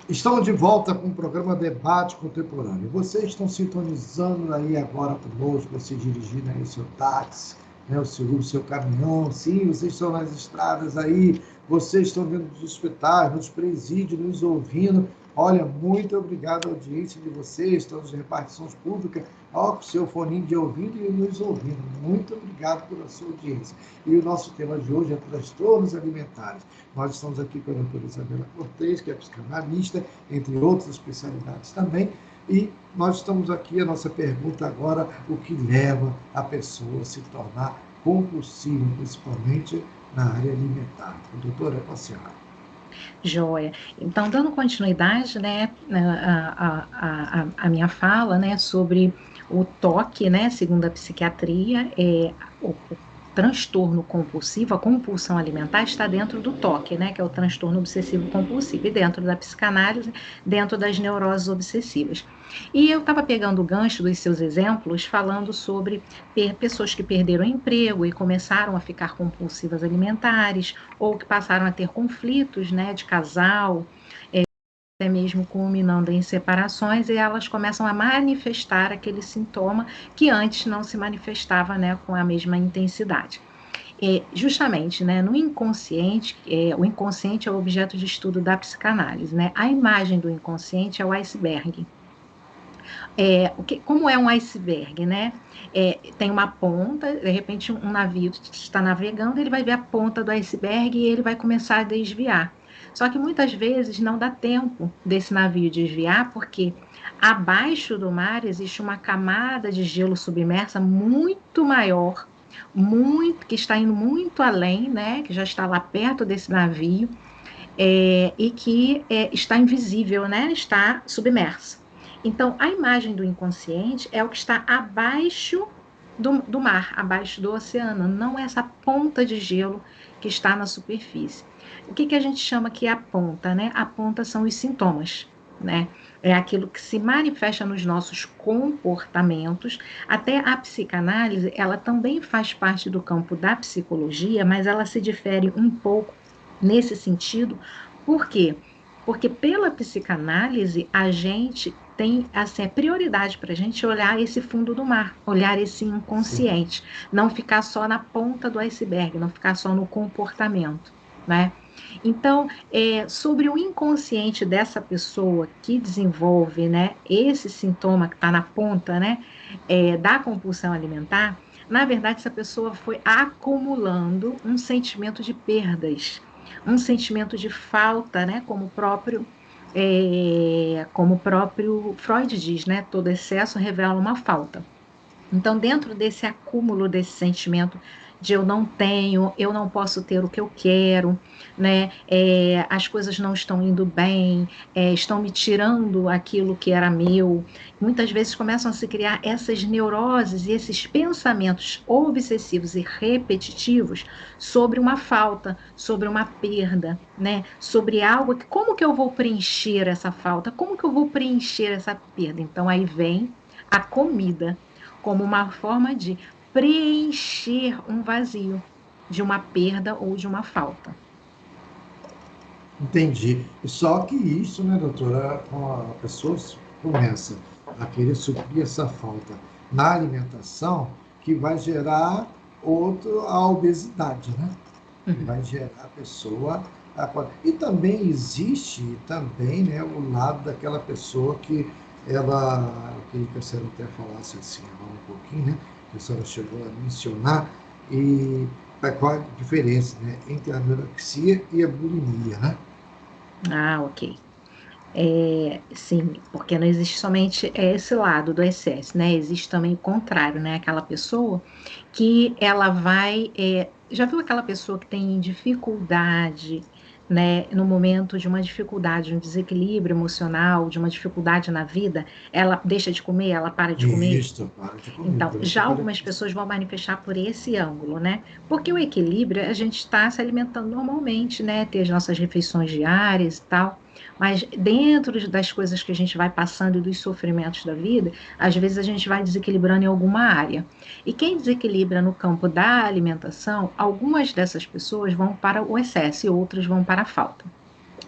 Estamos de volta com o programa Debate Contemporâneo. Vocês estão sintonizando aí agora conosco, você dirigindo aí o seu táxi, né, o seu caminhão, sim, vocês estão nas estradas aí, vocês estão vendo nos hospitais, nos presídios, nos ouvindo. Olha, muito obrigado à audiência de vocês, estão nas repartições públicas, ó, com o seu foninho de ouvido e nos ouvindo. Muito obrigado pela sua audiência. E o nosso tema de hoje é transtornos alimentares. Nós estamos aqui com a doutora Isabela Cortez, que é psicanalista, entre outras especialidades também, e nós estamos aqui, a nossa pergunta agora, o que leva a pessoa a se tornar compulsiva, principalmente na área alimentar. O doutor é com a senhora. Joia. Então, dando continuidade, né, a minha fala, né, sobre o toque, né, segundo a psiquiatria, o transtorno compulsivo, a compulsão alimentar está dentro do toque, né, que é o transtorno obsessivo compulsivo, e dentro da psicanálise, dentro das neuroses obsessivas. E eu estava pegando o gancho dos seus exemplos, falando sobre pessoas que perderam o emprego e começaram a ficar compulsivas alimentares, ou que passaram a ter conflitos, né, de casal, até mesmo culminando em separações, e elas começam a manifestar aquele sintoma que antes não se manifestava, né, com a mesma intensidade. Justamente, né, no inconsciente, o inconsciente é o objeto de estudo da psicanálise, né? A imagem do inconsciente é o iceberg. Como é um iceberg, né? Tem uma ponta, de repente um navio está navegando, ele vai ver a ponta do iceberg e ele vai começar a desviar. Só que muitas vezes não dá tempo desse navio desviar, porque abaixo do mar existe uma camada de gelo submersa muito maior, que está indo muito além, né? Que já está lá perto desse navio, e que está invisível, né? Está submersa. Então, a imagem do inconsciente é o que está abaixo do mar, abaixo do oceano, não essa ponta de gelo que está na superfície. O que a gente chama que é a ponta, né? A ponta são os sintomas, né? É aquilo que se manifesta nos nossos comportamentos. Até a psicanálise, ela também faz parte do campo da psicologia, mas ela se difere um pouco nesse sentido. Por quê? Porque pela psicanálise a gente tem assim, a prioridade para a gente olhar esse fundo do mar, olhar esse Sim. inconsciente, não ficar só na ponta do iceberg, não ficar só no comportamento, né? Então, sobre o inconsciente dessa pessoa que desenvolve, né, esse sintoma que está na ponta, né, da compulsão alimentar, na verdade, essa pessoa foi acumulando um sentimento de perdas, um sentimento de falta, né, como o próprio Freud diz, né, todo excesso revela uma falta. Então, dentro desse acúmulo desse sentimento de eu não tenho, eu não posso ter o que eu quero, né? As coisas não estão indo bem, estão me tirando aquilo que era meu. Muitas vezes começam a se criar essas neuroses e esses pensamentos obsessivos e repetitivos sobre uma falta, sobre uma perda, né? Sobre algo que, como que eu vou preencher essa falta? Como que eu vou preencher essa perda? Então aí vem a comida como uma forma de preencher um vazio, de uma perda ou de uma falta. Entendi. E só que isso, né, doutora, a pessoa começa a querer suprir essa falta na alimentação, que vai gerar a obesidade, né? Que Uhum. vai gerar a pessoa. E também existe também, né, o lado daquela pessoa que ela, eu queria que a senhora até falasse assim agora um pouquinho, né? Que a senhora chegou a mencionar, e qual a diferença, né, entre a anorexia e a bulimia, né? Ah, ok. Sim, porque não existe somente esse lado do excesso, né? Existe também o contrário, né? Aquela pessoa que ela vai. Já viu aquela pessoa que tem dificuldade, né? No momento de uma dificuldade, um desequilíbrio emocional, de uma dificuldade na vida, ela deixa de comer, ela para de comer? Isso, para de comer, Então, por essa já algumas característica. pessoas vão manifestar por esse ângulo, né? Porque o equilíbrio, a gente está se alimentando normalmente, né? Ter as nossas refeições diárias e tal. Mas dentro das coisas que a gente vai passando e dos sofrimentos da vida, às vezes a gente vai desequilibrando em alguma área. E quem desequilibra no campo da alimentação, algumas dessas pessoas vão para o excesso e outras vão para a falta.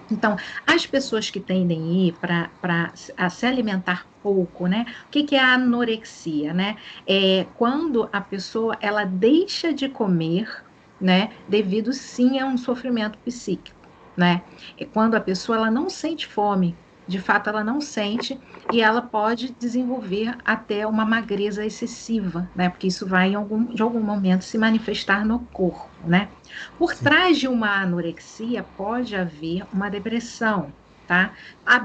Então, as pessoas que tendem a ir para se alimentar pouco, né? O que é a anorexia, né? É quando a pessoa ela deixa de comer, né? Devido sim a um sofrimento psíquico, né? É quando a pessoa ela não sente fome, de fato ela não sente e ela pode desenvolver até uma magreza excessiva, né? Porque isso vai de algum momento se manifestar no corpo, né? Por Sim. trás de uma anorexia pode haver uma depressão, tá?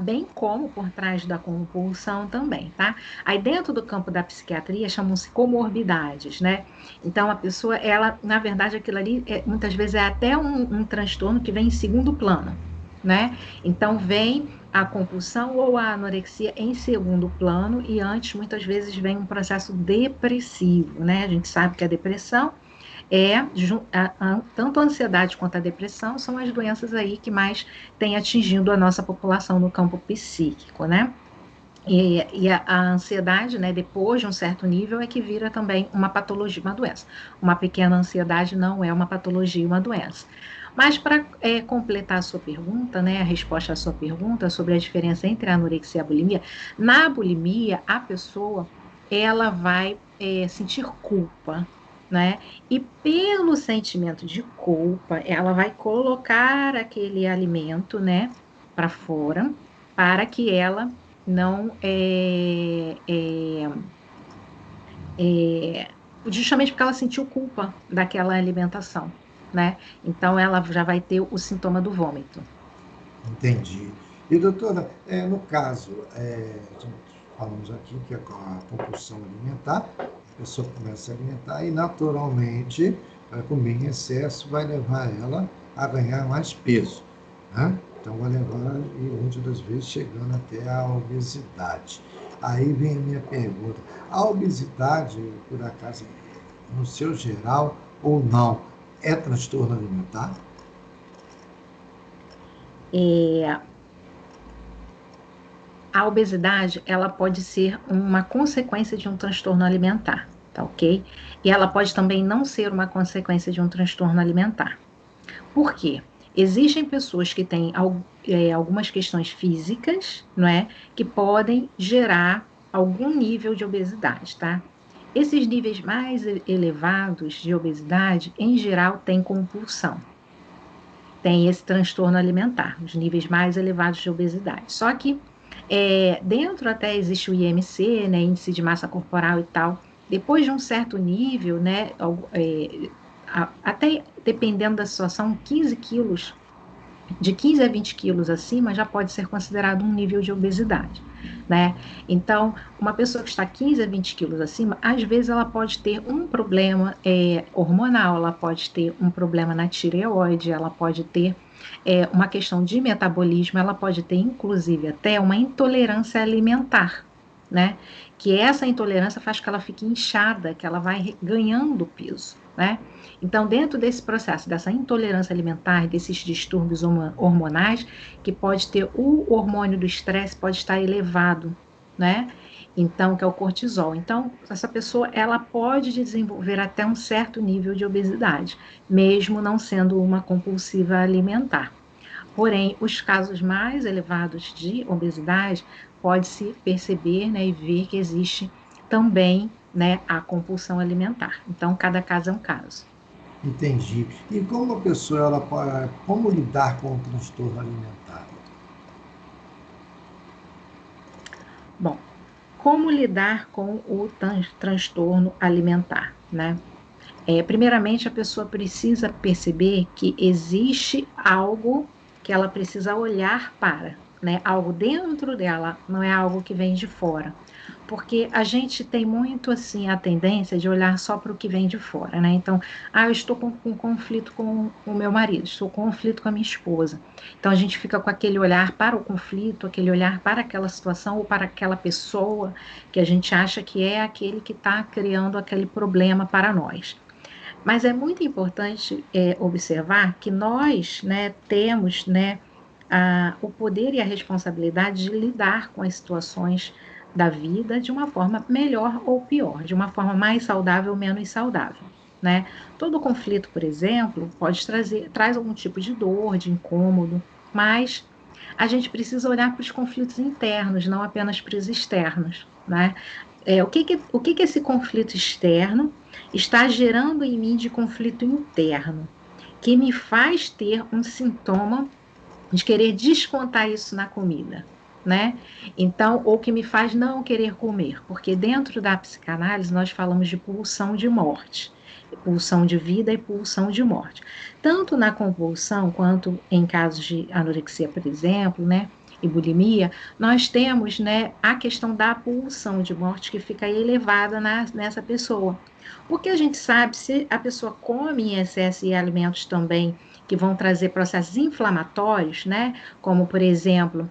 Bem como por trás da compulsão também, tá? Aí dentro do campo da psiquiatria chamam-se comorbidades, né? Então a pessoa, ela, na verdade, aquilo ali muitas vezes é até um transtorno que vem em segundo plano, né? Então vem a compulsão ou a anorexia em segundo plano e antes muitas vezes vem um processo depressivo, né? A gente sabe que a depressão tanto a ansiedade quanto a depressão são as doenças aí que mais têm atingido a nossa população no campo psíquico, né? E a ansiedade, né, depois de um certo nível, é que vira também uma patologia, uma doença. Uma pequena ansiedade não é uma patologia, uma doença. Mas para completar a sua pergunta, né, a resposta à sua pergunta sobre a diferença entre a anorexia e a bulimia, na bulimia, a pessoa ela vai sentir culpa, né? E pelo sentimento de culpa, ela vai colocar aquele alimento, né, para fora, para que ela não justamente porque ela sentiu culpa daquela alimentação, né? Então ela já vai ter o sintoma do vômito. Entendi. E, doutora, no caso, falamos aqui que com a compulsão alimentar, a pessoa começa a alimentar e, naturalmente, vai comer em excesso, vai levar ela a ganhar mais peso, né? Então, vai levar, e muitas das vezes, chegando até a obesidade. Aí vem a minha pergunta: a obesidade, por acaso, no seu geral ou não, é transtorno alimentar? É, a obesidade, ela pode ser uma consequência de um transtorno alimentar, tá ok? E ela pode também não ser uma consequência de um transtorno alimentar. Por quê? Existem pessoas que têm algumas questões físicas, não é? Que podem gerar algum nível de obesidade, tá? Esses níveis mais elevados de obesidade, em geral, têm compulsão, tem esse transtorno alimentar, os níveis mais elevados de obesidade. Só que dentro até existe o IMC, né, índice de massa corporal e tal. Depois de um certo nível, né, até dependendo da situação, 15 quilos, de 15 a 20 quilos acima já pode ser considerado um nível de obesidade, né? Então, uma pessoa que está 15 a 20 quilos acima, às vezes ela pode ter um problema hormonal, ela pode ter um problema na tireoide, ela pode ter uma questão de metabolismo, ela pode ter inclusive até uma intolerância alimentar, né? Que essa intolerância faz que ela fique inchada, que ela vai ganhando peso, né? Então, dentro desse processo, dessa intolerância alimentar, desses distúrbios hormonais, que pode ter o hormônio do estresse, pode estar elevado, né? Então, que é o cortisol. Então, essa pessoa, ela pode desenvolver até um certo nível de obesidade, mesmo não sendo uma compulsiva alimentar. Porém, os casos mais elevados de obesidade, pode-se perceber, né, e ver que existe também, né, a compulsão alimentar. Então, cada caso é um caso. Entendi. E como a pessoa, como lidar com o transtorno alimentar? Bom, como lidar com o transtorno alimentar, né? Primeiramente, a pessoa precisa perceber que existe algo que ela precisa olhar para, né? Algo dentro dela, não é algo que vem de fora. Porque a gente tem muito assim a tendência de olhar só para o que vem de fora, né? Então, eu estou com conflito com o meu marido, estou com conflito com a minha esposa. Então, a gente fica com aquele olhar para o conflito, aquele olhar para aquela situação ou para aquela pessoa que a gente acha que é aquele que está criando aquele problema para nós. Mas é muito importante observar que nós, né, temos, né, o poder e a responsabilidade de lidar com as situações da vida de uma forma melhor ou pior, de uma forma mais saudável ou menos saudável, né? Todo conflito, por exemplo, traz algum tipo de dor, de incômodo, mas a gente precisa olhar para os conflitos internos, não apenas para os externos, né? O que esse conflito externo está gerando em mim de conflito interno, que me faz ter um sintoma de querer descontar isso na comida, né? Então, ou que me faz não querer comer, porque dentro da psicanálise nós falamos de pulsão de morte, pulsão de vida e pulsão de morte. Tanto na compulsão quanto em casos de anorexia, por exemplo, né? E bulimia, nós temos, né, a questão da pulsão de morte que fica elevada nessa pessoa. Porque a gente sabe se a pessoa come em excesso e alimentos também que vão trazer processos inflamatórios, né? Como, por exemplo,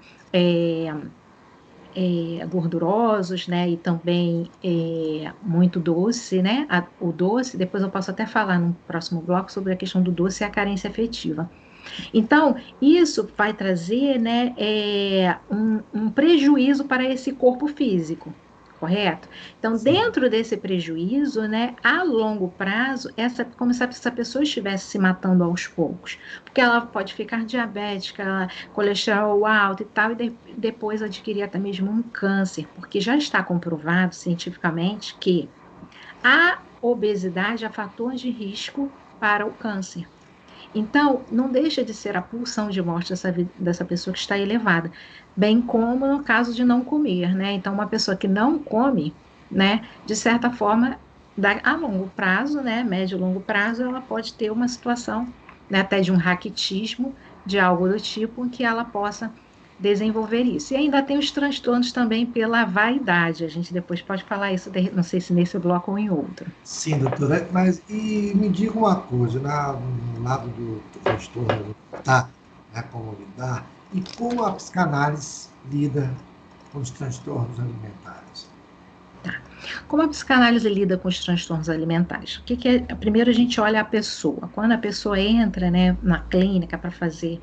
gordurosos, né? E também muito doce, né? O doce, depois eu posso até falar no próximo bloco sobre a questão do doce e a carência afetiva. Então, isso vai trazer, né, um prejuízo para esse corpo físico, correto? Então, Sim. dentro desse prejuízo, né, a longo prazo, como se essa pessoa estivesse se matando aos poucos, porque ela pode ficar diabética, colesterol alto e tal, e depois adquirir até mesmo um câncer, porque já está comprovado cientificamente que a obesidade é fator de risco para o câncer. Então, não deixa de ser a pulsão de morte dessa pessoa que está elevada, bem como no caso de não comer, né? Então, uma pessoa que não come, né, de certa forma, a longo prazo, né, médio e longo prazo, ela pode ter uma situação, né, até de um raquitismo, de algo do tipo, em que ela possa desenvolver isso. E ainda tem os transtornos também pela vaidade. A gente depois pode falar isso, não sei se nesse bloco ou em outro. Sim, doutora, mas e me diga uma coisa, no lado do transtorno alimentar, né, como lidar, e como a psicanálise lida com os transtornos alimentares? Como a psicanálise lida com os transtornos alimentares? O que é? Primeiro a gente olha a pessoa. Quando a pessoa entra, né, na clínica para fazer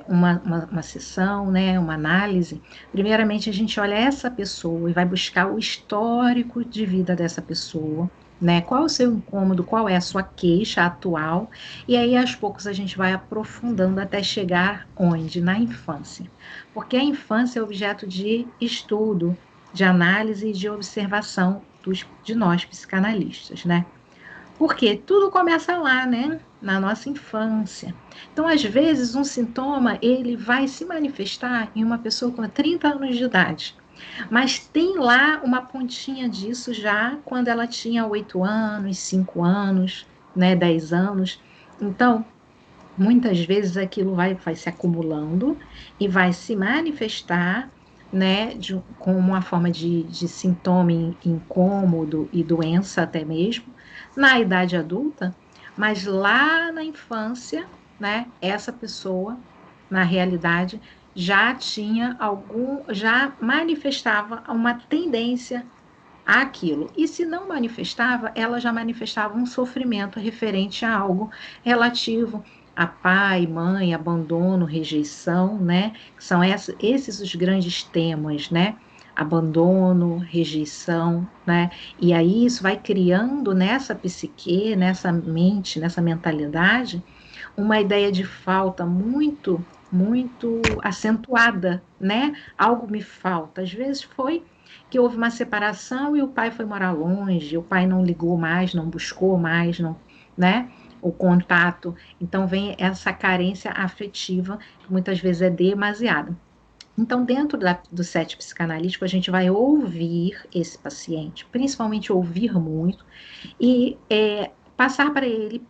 uma sessão, né, uma análise, primeiramente a gente olha essa pessoa e vai buscar o histórico de vida dessa pessoa, né? Qual é o seu incômodo, qual é a sua queixa atual, e aí aos poucos a gente vai aprofundando até chegar onde? Na infância. Porque a infância é objeto de estudo, de análise e de observação de nós psicanalistas, né? Porque tudo começa lá, né? Na nossa infância. Então, às vezes, um sintoma, ele vai se manifestar em uma pessoa com 30 anos de idade. Mas tem lá uma pontinha disso já quando ela tinha 8 anos, 5 anos, né, 10 anos. Então, muitas vezes aquilo vai se acumulando e vai se manifestar, né, como uma forma de sintoma incômodo e doença até mesmo, na idade adulta, mas lá na infância, né, essa pessoa, na realidade, já manifestava uma tendência àquilo. E se não manifestava, ela já manifestava um sofrimento referente a algo relativo a pai, mãe, abandono, rejeição, né? São esses os grandes temas, né? Abandono, rejeição, né? E aí isso vai criando nessa psique, nessa mente, nessa mentalidade, uma ideia de falta muito acentuada, né? Algo me falta. Às vezes foi que houve uma separação e o pai foi morar longe, o pai não ligou mais, não buscou mais, não, né? O contato. Então vem essa carência afetiva, que muitas vezes é demasiada. Então, dentro do set psicanalítico, a gente vai ouvir esse paciente, principalmente ouvir muito, e passar para ele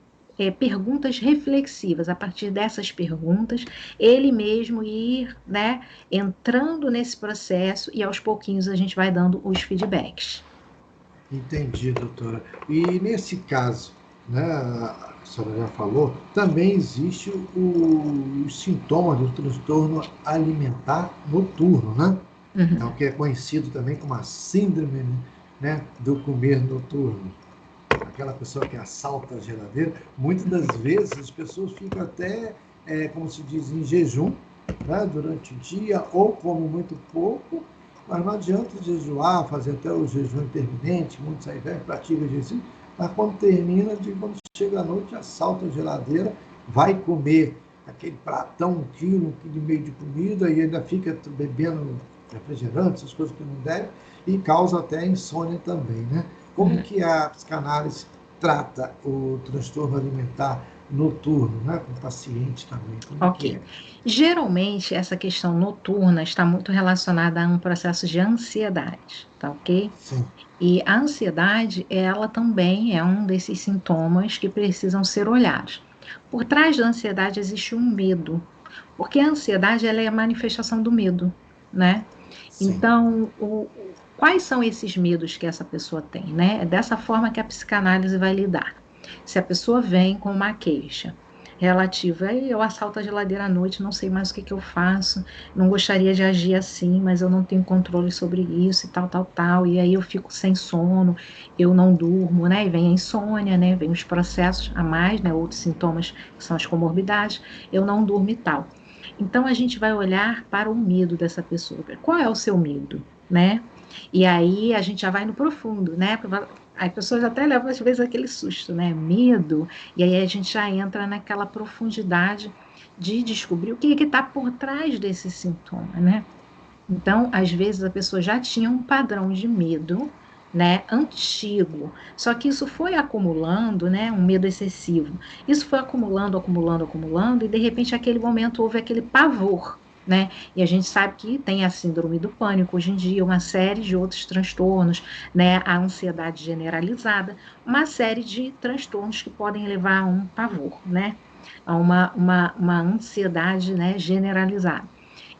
perguntas reflexivas. A partir dessas perguntas, ele mesmo ir, né, entrando nesse processo e aos pouquinhos a gente vai dando os feedbacks. Entendi, doutora. E nesse caso, né, a senhora já falou, também existe os sintomas do transtorno alimentar noturno, né? Uhum. Então, que é conhecido também como a síndrome, né, do comer noturno. Aquela pessoa que assalta a geladeira, muitas das vezes as pessoas ficam até, como se diz, em jejum, né, durante o dia, ou comem muito pouco, mas não adianta jejuar, fazer até o jejum intermitente, muitos aí praticam exercício, mas quando termina, quando chega à noite, assalta a geladeira, vai comer aquele pratão, um quilo e meio de comida e ainda fica bebendo refrigerante, essas coisas que não deve, e causa até insônia também, né? Como que a psicanálise trata o transtorno alimentar noturno, né? Com o paciente também, como que Ok. é? Geralmente, essa questão noturna está muito relacionada a um processo de ansiedade, tá ok? Sim, E a ansiedade, ela também é um desses sintomas que precisam ser olhados. Por trás da ansiedade existe um medo, porque a ansiedade ela é a manifestação do medo, né? sim. Então, quais são esses medos que essa pessoa tem, né? É dessa forma que a psicanálise vai lidar. Se a pessoa vem com uma queixa relativa, eu assalto a geladeira à noite, não sei mais o que que eu faço, não gostaria de agir assim, mas eu não tenho controle sobre isso e tal, tal, tal, e aí eu fico sem sono, eu não durmo, né? E vem a insônia, né? Vem os processos a mais, né? Outros sintomas que são as comorbidades, eu não durmo e tal. Então a gente vai olhar para o medo dessa pessoa. Qual é o seu medo, né? E aí a gente já vai no profundo, né? As pessoas até levam às vezes aquele susto, né? Medo. E aí a gente já entra naquela profundidade de descobrir o que está por trás desse sintoma, né? Então, às vezes, a pessoa já tinha um padrão de medo, né, antigo. Só que isso foi acumulando, né, um medo excessivo. Isso foi acumulando, acumulando, acumulando, e de repente, naquele momento, houve aquele pavor, né? E a gente sabe que tem a síndrome do pânico hoje em dia, uma série de outros transtornos, né? A ansiedade generalizada, uma série de transtornos que podem levar a um pavor, né? A uma ansiedade, né, generalizada.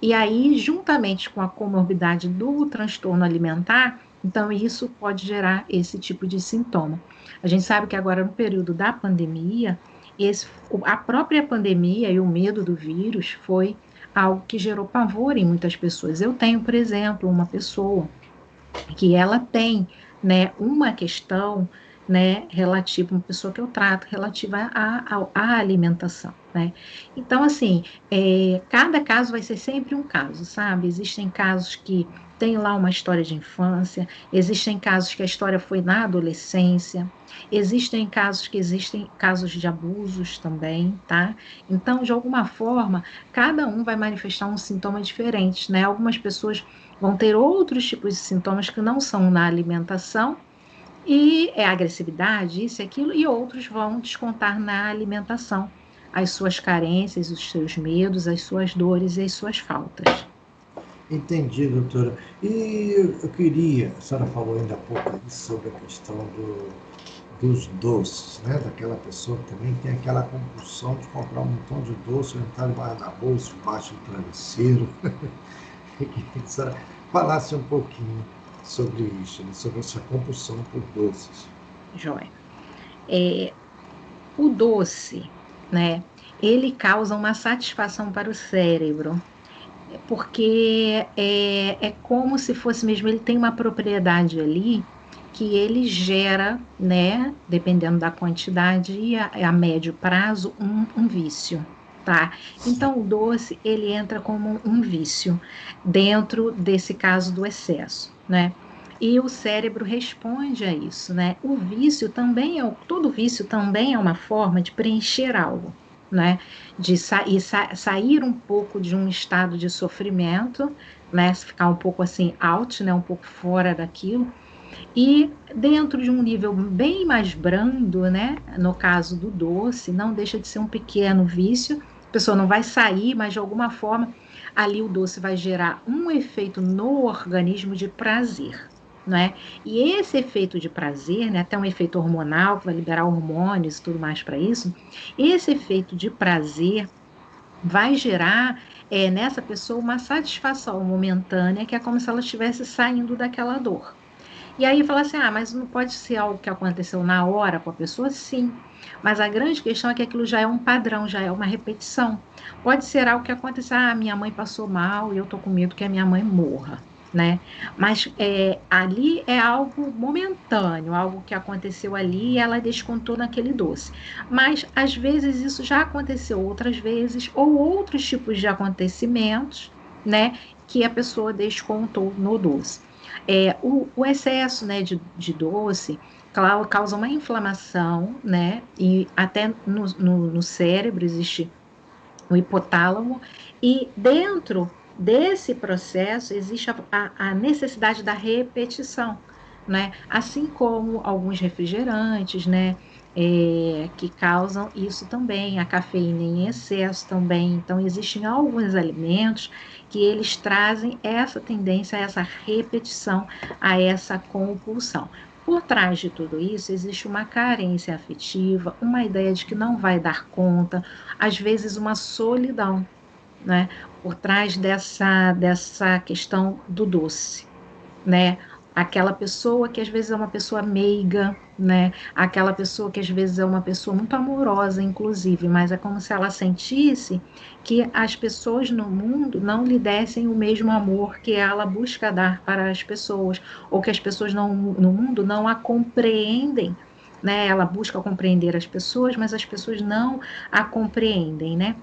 E aí, juntamente com a comorbidade do transtorno alimentar, então isso pode gerar esse tipo de sintoma. A gente sabe que agora, no período da pandemia, a própria pandemia e o medo do vírus foi algo que gerou pavor em muitas pessoas. Eu tenho, por exemplo, uma pessoa que ela tem, né, uma questão, né, relativa, uma pessoa que eu trato, relativa à alimentação, né? Então, assim, cada caso vai ser sempre um caso, sabe? Existem casos que tem lá uma história de infância, existem casos que a história foi na adolescência, existem casos de abusos também, tá? Então, de alguma forma, cada um vai manifestar um sintoma diferente, né? Algumas pessoas vão ter outros tipos de sintomas que não são na alimentação, e é agressividade, isso e aquilo, e outros vão descontar na alimentação as suas carências, os seus medos, as suas dores e as suas faltas. Entendi, doutora. E eu queria, a senhora falou ainda há pouco aí sobre a questão dos doces, né? Daquela pessoa que também tem aquela compulsão de comprar um montão de doce, entrar debaixo da bolsa, debaixo do travesseiro. Eu queria que a senhora falasse um pouquinho sobre isso, né? Sobre essa compulsão por doces. Joia. É, o doce, né? Ele causa uma satisfação para o cérebro, porque é como se fosse mesmo, ele tem uma propriedade ali que ele gera, né, dependendo da quantidade e a médio prazo, um vício, tá? Sim. Então, o doce, ele entra como um vício dentro desse caso do excesso, né? E o cérebro responde a isso, né? O vício também todo vício também é uma forma de preencher algo, né? De sair um pouco de um estado de sofrimento, né? Ficar um pouco assim out, né? Um pouco fora daquilo e dentro de um nível bem mais brando, né? No caso do doce, não deixa de ser um pequeno vício. A pessoa não vai sair, mas de alguma forma ali o doce vai gerar um efeito no organismo de prazer. Né? E esse efeito de prazer, né, até um efeito hormonal, que vai liberar hormônios e tudo mais para isso, esse efeito de prazer vai gerar nessa pessoa uma satisfação momentânea, que é como se ela estivesse saindo daquela dor. E aí fala assim: ah, mas não pode ser algo que aconteceu na hora com a pessoa? Sim. Mas a grande questão é que aquilo já é um padrão, já é uma repetição. Pode ser algo que aconteceu: ah, minha mãe passou mal e eu tô com medo que a minha mãe morra, né? Mas ali é algo momentâneo, algo que aconteceu ali e ela descontou naquele doce. Mas às vezes isso já aconteceu outras vezes, ou outros tipos de acontecimentos, né? Que a pessoa descontou no doce. O excesso, né, de doce causa uma inflamação, né, e até no cérebro existe o hipotálamo, e dentro desse processo existe a necessidade da repetição, né? Assim como alguns refrigerantes, né? Que causam isso também, a cafeína em excesso também. Então, existem alguns alimentos que eles trazem essa tendência, a essa repetição, a essa compulsão. Por trás de tudo isso, existe uma carência afetiva, uma ideia de que não vai dar conta, às vezes uma solidão, né? Por trás dessa questão do doce, né? Aquela pessoa que às vezes é uma pessoa meiga, né? Aquela pessoa que às vezes é uma pessoa muito amorosa, inclusive, mas é como se ela sentisse que as pessoas no mundo não lhe dessem o mesmo amor que ela busca dar para as pessoas, ou que as pessoas no mundo não a compreendem, né? Ela busca compreender as pessoas, mas as pessoas não a compreendem, né?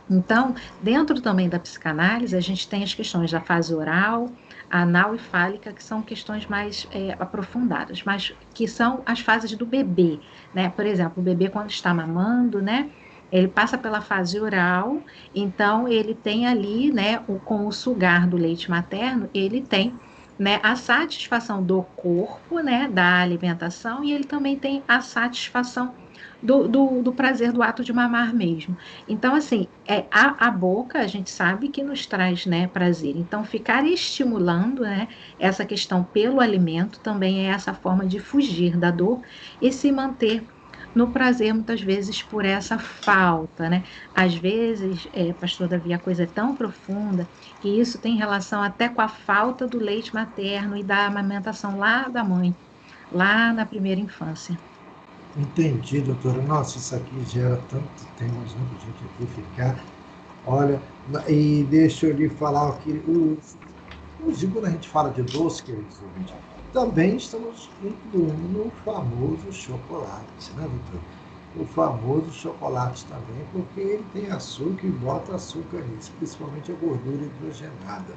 Então, dentro também da psicanálise, a gente tem as questões da fase oral, anal e fálica, que são questões mais aprofundadas, mas que são as fases do bebê, né? Por exemplo, o bebê quando está mamando, né? Ele passa pela fase oral, então ele tem ali, né, com o sugar do leite materno, ele tem, né, a satisfação do corpo, né, da alimentação, e ele também tem a satisfação do prazer do ato de mamar mesmo. Então, assim, a boca a gente sabe que nos traz, né, prazer. Então, ficar estimulando, né, essa questão pelo alimento também é essa forma de fugir da dor e se manter no prazer, muitas vezes por essa falta, né? Às vezes, pastor Davi, a coisa é tão profunda que isso tem relação até com a falta do leite materno e da amamentação lá da mãe, lá na primeira infância. Entendi, doutora. Nossa, isso aqui gera tanto tema, né, para a gente aqui ficar. Olha, e deixa eu lhe falar que quando a gente fala de doce, queridos ouvintes, também estamos incluindo o famoso chocolate, né, doutor? O famoso chocolate também, porque ele tem açúcar e bota açúcar nisso, principalmente a gordura hidrogenada.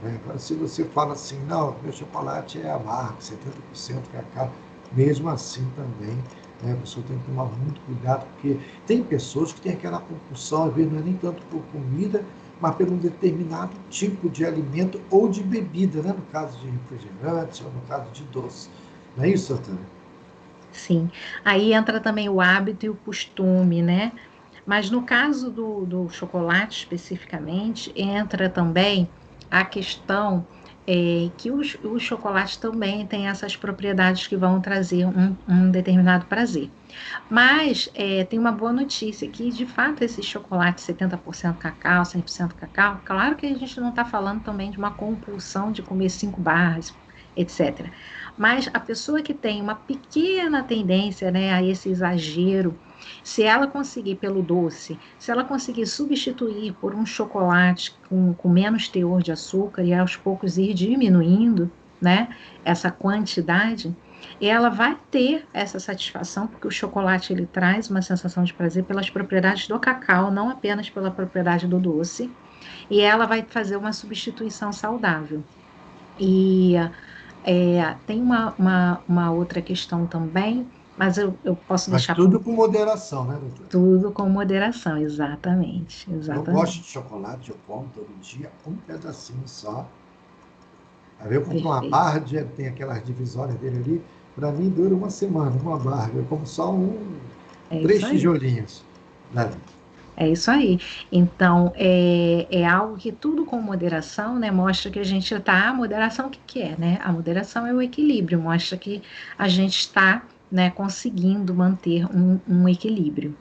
Né? Agora, se você fala assim, não, meu chocolate é amargo, 70% cacau, mesmo assim também, né, a pessoa tem que tomar muito cuidado, porque tem pessoas que têm aquela compulsão, às vezes não é nem tanto por comida, mas por um determinado tipo de alimento ou de bebida, né? No caso de refrigerantes ou no caso de doce. Não é isso, doutora? Sim. Aí entra também o hábito e o costume, né? Mas no caso do chocolate especificamente, entra também a questão que o chocolate também tem essas propriedades que vão trazer um determinado prazer. Mas tem uma boa notícia, que de fato esse chocolate 70% cacau, 100% cacau, claro que a gente não está falando também de uma compulsão de comer 5 barras, etc. Mas a pessoa que tem uma pequena tendência, né, a esse exagero, se ela conseguir pelo doce, se ela conseguir substituir por um chocolate com menos teor de açúcar e aos poucos ir diminuindo, né, essa quantidade, ela vai ter essa satisfação, porque o chocolate ele traz uma sensação de prazer pelas propriedades do cacau, não apenas pela propriedade do doce, e ela vai fazer uma substituição saudável. E tem uma outra questão também, mas eu posso Mas deixar para tudo com moderação, né, doutora? tudo com moderação, exatamente, Eu gosto exatamente, de chocolate, eu como todo dia um pedacinho só. Aí eu compro uma perfeito. barra, tem aquelas divisórias dele ali, para mim dura uma semana, uma barra. Eu como só É isso três aí. tijolinhos. Né? É isso aí. Então, é algo que tudo com moderação, né, mostra que a gente está. A moderação, o que que é, né? A moderação é o equilíbrio, mostra que a gente está, né, conseguindo manter um equilíbrio.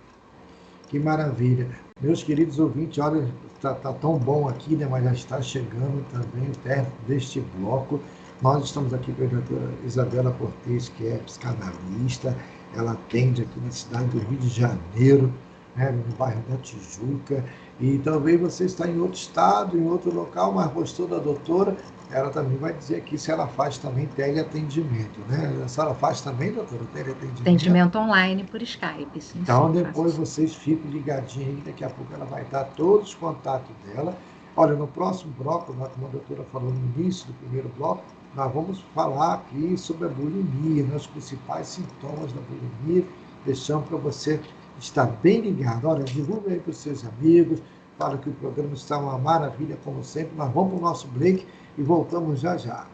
Que maravilha. Meus queridos ouvintes, olha, tá tão bom aqui, né? Mas já está chegando também o término deste bloco. Nós estamos aqui com a doutora Isabela Cortes, que é psicanalista. Ela atende aqui na cidade do Rio de Janeiro, né? No bairro da Tijuca. E talvez você está em outro estado, em outro local, mas gostou da doutora, ela também vai dizer aqui se ela faz também teleatendimento, né? A senhora faz também, doutora, teleatendimento? Atendimento online por Skype, sim, Então, sim, faço depois sim. vocês ficam ligadinhos aí, daqui a pouco ela vai dar todos os contatos dela. Olha, no próximo bloco, como a doutora falou no início do primeiro bloco, nós vamos falar aqui sobre a bulimia, né, os principais sintomas da bulimia, deixando para você estar bem ligado. Olha, divulga aí para os seus amigos, fala que o programa está uma maravilha, como sempre. Nós vamos para o nosso break e voltamos já já.